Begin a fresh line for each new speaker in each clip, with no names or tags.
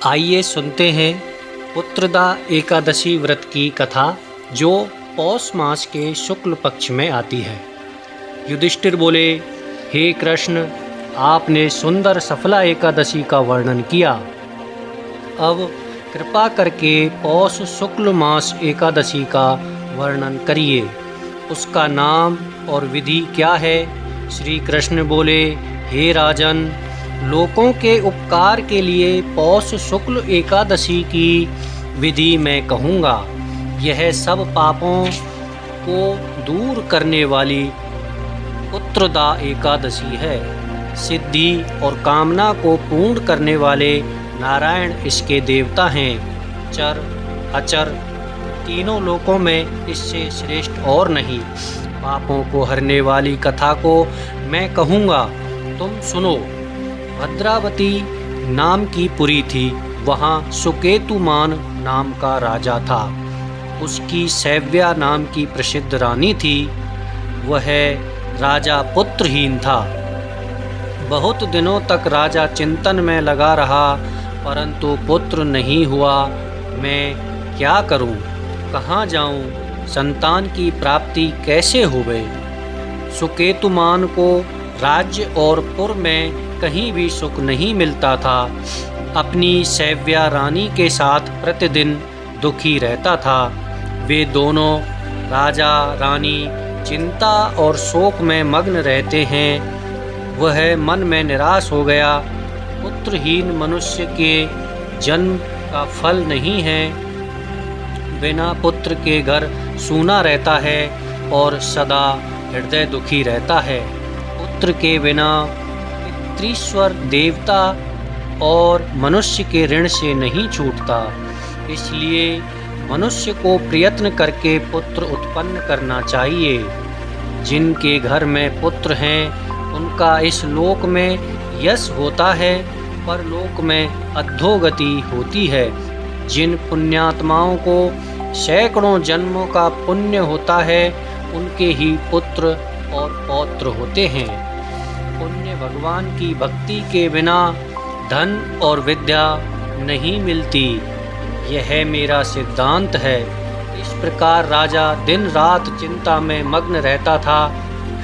आइए सुनते हैं पुत्रदा एकादशी व्रत की कथा जो पौष मास के शुक्ल पक्ष में आती है। युधिष्ठिर बोले, हे कृष्ण, आपने सुंदर सफला एकादशी का वर्णन किया। अब कृपा करके पौष शुक्ल मास एकादशी का वर्णन करिए। उसका नाम और विधि क्या है? श्री कृष्ण बोले, हे राजन, लोकों के उपकार के लिए पौष शुक्ल एकादशी की विधि मैं कहूँगा। यह सब पापों को दूर करने वाली पुत्रदा एकादशी है। सिद्धि और कामना को पूर्ण करने वाले नारायण इसके देवता हैं। चर अचर तीनों लोकों में इससे श्रेष्ठ और नहीं। पापों को हरने वाली कथा को मैं कहूँगा, तुम सुनो। भद्रावती नाम की पुरी थी। वहाँ सुकेतुमान नाम का राजा था। उसकी सैव्या नाम की प्रसिद्ध रानी थी। वह राजा पुत्रहीन था। बहुत दिनों तक राजा चिंतन में लगा रहा, परंतु पुत्र नहीं हुआ। मैं क्या करूं? कहाँ जाऊं? संतान की प्राप्ति कैसे होवे? सुकेतुमान को राज्य और पुर में कहीं भी सुख नहीं मिलता था। अपनी सैव्या रानी के साथ प्रतिदिन दुखी रहता था। वे दोनों राजा रानी चिंता और शोक में मग्न रहते हैं। वह मन में निराश हो गया। पुत्रहीन मनुष्य के जन्म का फल नहीं है। बिना पुत्र के घर सूना रहता है और सदा हृदय दुखी रहता है। पुत्र के बिना पितृश्वर देवता और मनुष्य के ऋण से नहीं छूटता। इसलिए मनुष्य को प्रयत्न करके पुत्र उत्पन्न करना चाहिए। जिनके घर में पुत्र हैं उनका इस लोक में यश होता है, पर लोक में अधोगति होती है। जिन पुण्यात्माओं को सैकड़ों जन्मों का पुण्य होता है, उनके ही पुत्र और पौत्र होते हैं। पुण्य भगवान की भक्ति के बिना धन और विद्या नहीं मिलती। यह मेरा सिद्धांत है। इस प्रकार राजा दिन रात चिंता में मग्न रहता था।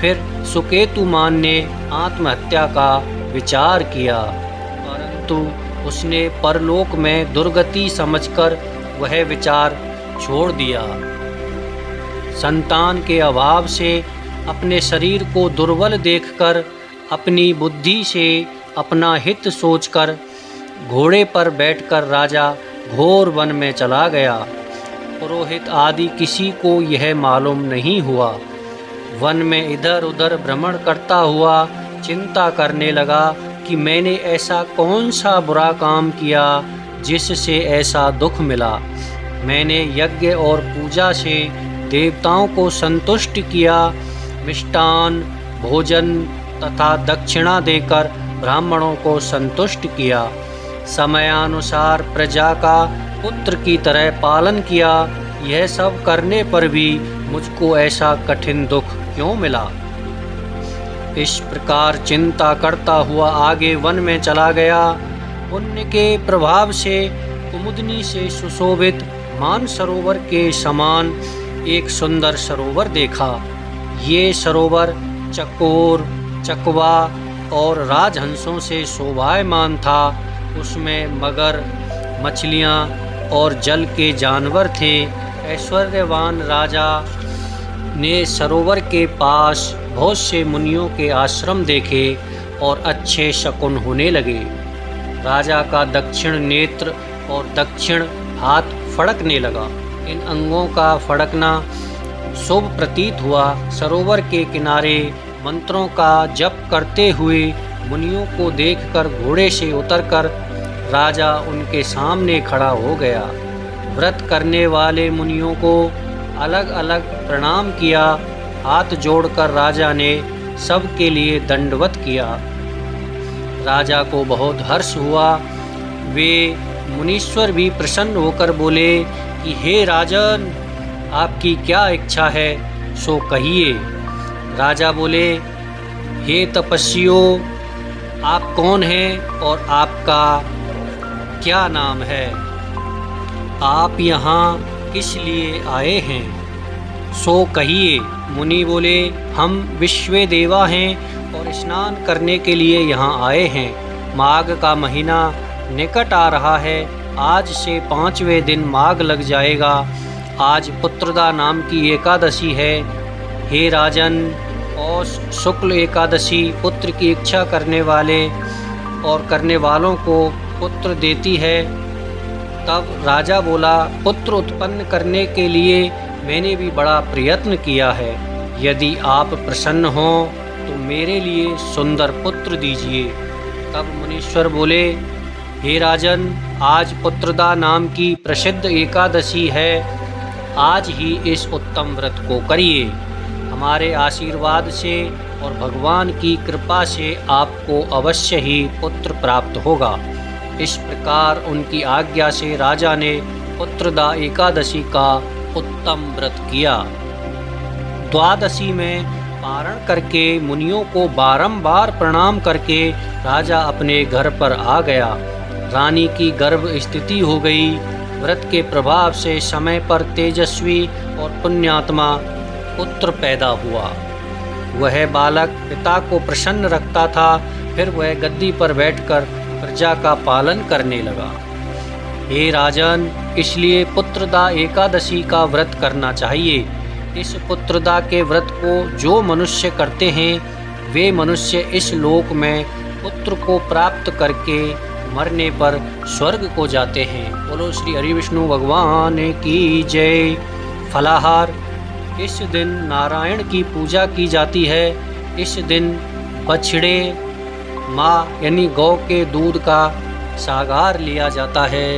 फिर सुकेतुमान ने आत्महत्या का विचार किया, परंतु उसने परलोक में दुर्गति समझकर वह विचार छोड़ दिया। संतान के अभाव से अपने शरीर को दुर्बल देखकर, अपनी बुद्धि से अपना हित सोचकर घोड़े पर बैठकर राजा घोर वन में चला गया। पुरोहित आदि किसी को यह मालूम नहीं हुआ। वन में इधर उधर भ्रमण करता हुआ चिंता करने लगा कि मैंने ऐसा कौन सा बुरा काम किया जिससे ऐसा दुख मिला। मैंने यज्ञ और पूजा से देवताओं को संतुष्ट किया। मिष्टान भोजन तथा दक्षिणा देकर ब्राह्मणों को संतुष्ट किया। समयानुसार प्रजा का पुत्र की तरह पालन किया। यह सब करने पर भी मुझको ऐसा कठिन दुख क्यों मिला? इस प्रकार चिंता करता हुआ आगे वन में चला गया। पुण्य के प्रभाव से कुमुदनी से सुशोभित मानसरोवर के समान एक सुंदर सरोवर देखा। ये सरोवर चकोर, चकवा और राजहंसों से शोभायमान था। उसमें मगर, मछलियाँ और जल के जानवर थे। ऐश्वर्यवान राजा ने सरोवर के पास बहुत से मुनियों के आश्रम देखे और अच्छे शकुन होने लगे। राजा का दक्षिण नेत्र और दक्षिण हाथ फड़कने लगा। इन अंगों का फड़कना शुभ प्रतीत हुआ। सरोवर के किनारे मंत्रों का जप करते हुए मुनियों को देखकर घोड़े से उतरकर राजा उनके सामने खड़ा हो गया। व्रत करने वाले मुनियों को अलग अलग प्रणाम किया। हाथ जोड़कर राजा ने सबके लिए दंडवत किया। राजा को बहुत हर्ष हुआ। वे मुनीश्वर भी प्रसन्न होकर बोले कि हे राजन, आपकी क्या इच्छा है सो कहिए। राजा बोले, हे तपस्वियों, आप कौन हैं और आपका क्या नाम है? आप यहाँ किस लिए आए हैं? सो कहिए। मुनि बोले, हम विश्व देवा हैं और स्नान करने के लिए यहाँ आए हैं। माघ का महीना निकट आ रहा है। आज से 5वें दिन माघ लग जाएगा। आज पुत्रदा नाम की एकादशी है। हे राजन, पौष शुक्ल एकादशी पुत्र की इच्छा करने वाले और करने वालों को पुत्र देती है। तब राजा बोला, पुत्र उत्पन्न करने के लिए मैंने भी बड़ा प्रयत्न किया है। यदि आप प्रसन्न हो तो मेरे लिए सुंदर पुत्र दीजिए। तब मुनीश्वर बोले, हे राजन, आज पुत्रदा नाम की प्रसिद्ध एकादशी है। आज ही इस उत्तम व्रत को करिए। हमारे आशीर्वाद से और भगवान की कृपा से आपको अवश्य ही पुत्र प्राप्त होगा। इस प्रकार उनकी आज्ञा से राजा ने पुत्रदा एकादशी का उत्तम व्रत किया। द्वादशी में पारण करके मुनियों को बारंबार प्रणाम करके राजा अपने घर पर आ गया। रानी की गर्भ स्थिति हो गई। व्रत के प्रभाव से समय पर तेजस्वी और पुण्यात्मा पुत्र पैदा हुआ। वह बालक पिता को प्रसन्न रखता था। फिर वह गद्दी पर बैठकर प्रजा का पालन करने लगा। हे राजन, इसलिए पुत्रदा एकादशी का व्रत करना चाहिए। इस पुत्रदा के व्रत को जो मनुष्य करते हैं वे मनुष्य इस लोक में पुत्र को प्राप्त करके मरने पर स्वर्ग को जाते हैं। बोलो श्री हरि विष्णु भगवान की जय। फलाहार, इस दिन नारायण की पूजा की जाती है। इस दिन बछड़े माँ यानी गौ के दूध का सागार लिया जाता है।